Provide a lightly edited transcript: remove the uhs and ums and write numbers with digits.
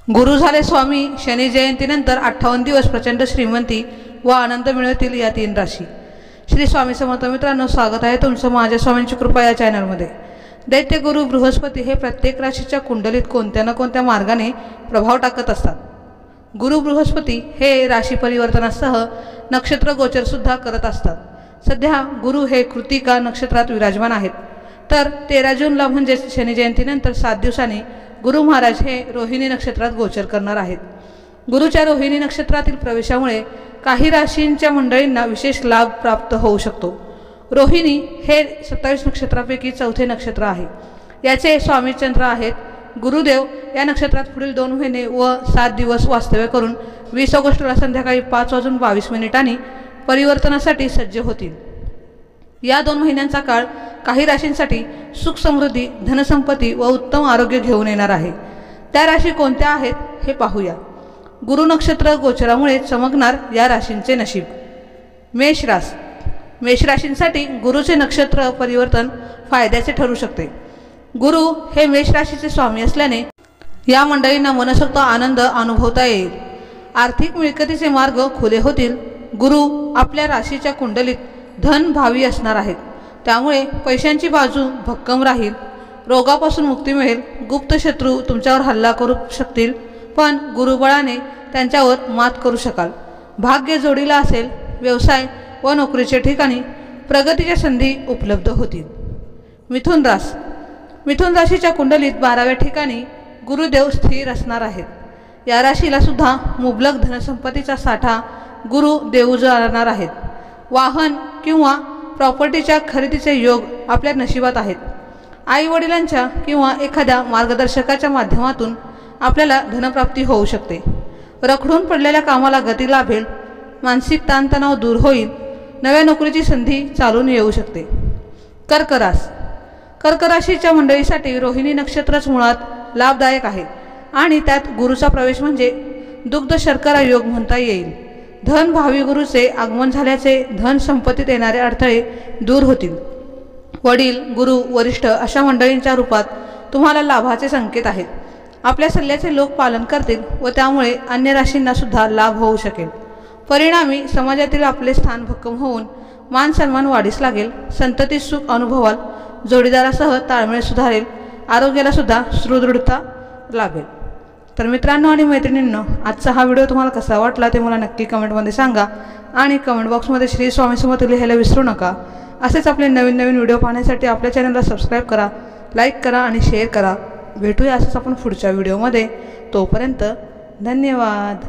गुरु झाले स्वामी शनी जयंतीनंतर 58 दिवस प्रचंड श्रीमंती व आनंद मिळवतील या 3 राशी। श्री स्वामी समर्थ मित्रांनो, स्वागत आहे तुमचं माझ्या स्वामींची कृपा या चॅनलमध्ये। दैत्य गुरु बृहस्पती हे प्रत्येक राशीच्या कुंडलीत कोणत्या ना कोणत्या मार्गाने प्रभाव टाकत असतात। गुरु बृहस्पती हे राशी परिवर्तनासह नक्षत्र गोचर सुद्धा करत असतात। सध्या गुरु हे कृतिका नक्षत्रात विराजमान आहेत, तर 13 जूनला म्हणजे शनी जयंतीनंतर 7 दिवसांनी गुरु महाराज हे रोहिणी नक्षत्रात गोचर करणार आहेत। गुरुच्या रोहिणी नक्षत्रातील प्रवेशामुळे काही राशींच्या मंडळींना विशेष लाभ प्राप्त होऊ शकतो। रोहिणी हे 27 नक्षत्रापैकी 4थे नक्षत्र आहे। याचे स्वामी चंद्र आहेत। गुरुदेव या नक्षत्रात पुढील 2 महिने व 7 दिवस वास्तव्य करून 20 ऑगस्टला संध्याकाळी 5:22 परिवर्तनासाठी सज्ज होतील। या 2 महिन्यांचा काळ काही राशींसाठी सुख समृद्धी, धनसंपत्ती व उत्तम आरोग्य घेऊन येणार आहे। त्या राशी कोणत्या आहेत हे पाहूया। गुरु नक्षत्र गोचरामुळे चमकणार या राशींचे नशीब। मेष रास। मेष राशींसाठी गुरुचे नक्षत्र परिवर्तन फायद्याचे ठरू शकते। गुरु हे मेष राशीचे स्वामी असल्याने या मंडळींना मनसोक्त आनंद अनुभवता येईल। आर्थिक मिळकतीचे मार्ग खुले होतील। गुरु आपल्या राशीच्या कुंडलीत धन भावी असणार आहेत, त्यामुळे पैशांची बाजू भक्कम राहील। रोगापासून मुक्ती मिळेल। गुप्त शत्रू तुमच्यावर हल्ला करू शकतील, पण गुरुबळाने त्यांच्यावर मात करू शकाल। भाग्य जोडीला असेल। व्यवसाय व नोकरीच्या ठिकाणी प्रगतीच्या संधी उपलब्ध होतील। मिथुन रास। मिथुन राशीच्या कुंडलीत 12व्या ठिकाणी गुरुदेव स्थिर असणार आहेत। या राशीला सुद्धा मुबलक धनसंपत्तीचा साठा गुरु देऊ जाणार आहेत। वाहन किंवा प्रॉपर्टीच्या खरेदीचे योग आपल्या नशिबात आहेत। आई वडिलांच्या किंवा एखाद्या मार्गदर्शकाच्या माध्यमातून आपल्याला धनप्राप्ती होऊ शकते। रखडून पडलेल्या कामाला गती लाभेल। मानसिक ताणतणाव दूर होईल। नव्या नोकरीची संधी चालून येऊ शकते। कर्क रास। कर्क राशीच्या मंडळीसाठी रोहिणी नक्षत्रच मुळात लाभदायक आहे आणि त्यात गुरुचा प्रवेश म्हणजे दुग्ध शर्करा योग म्हणता येईल। धन भावी गुरुचे आगमन झाल्याचे धन संपत्तीत येणारे अडथळे दूर होतील। वडील, गुरु, वरिष्ठ अशा मंडळींच्या रूपात तुम्हाला लाभाचे संकेत आहेत। आपल्या सल्ल्याचे लोक पालन करतील व त्यामुळे अन्य राशींना सुद्धा लाभ होऊ शकेल। परिणामी समाजातील आपले स्थान भक्कम होऊन मान सन्मान वाढीस लागेल। संतती सुख अनुभवाल। जोडीदारासह ताळमेळ सुधारेल। आरोग्याला सुद्धा सुदृढता लाभेल। तर मित्रांनो आणि मैत्रिणींनो, आजचा हा व्हिडिओ तुम्हाला कसा वाटला ते मला नक्की कमेंटमध्ये सांगा आणि कमेंट बॉक्समध्ये श्री स्वामी समर्थ लिहायला विसरू नका। असेच आपले नवीन व्हिडिओ पाहण्यासाठी आपल्या चॅनलला सबस्क्राईब करा, लाईक करा आणि शेअर करा। भेटूया असंच आपण पुढच्या व्हिडिओमध्ये। तोपर्यंत धन्यवाद।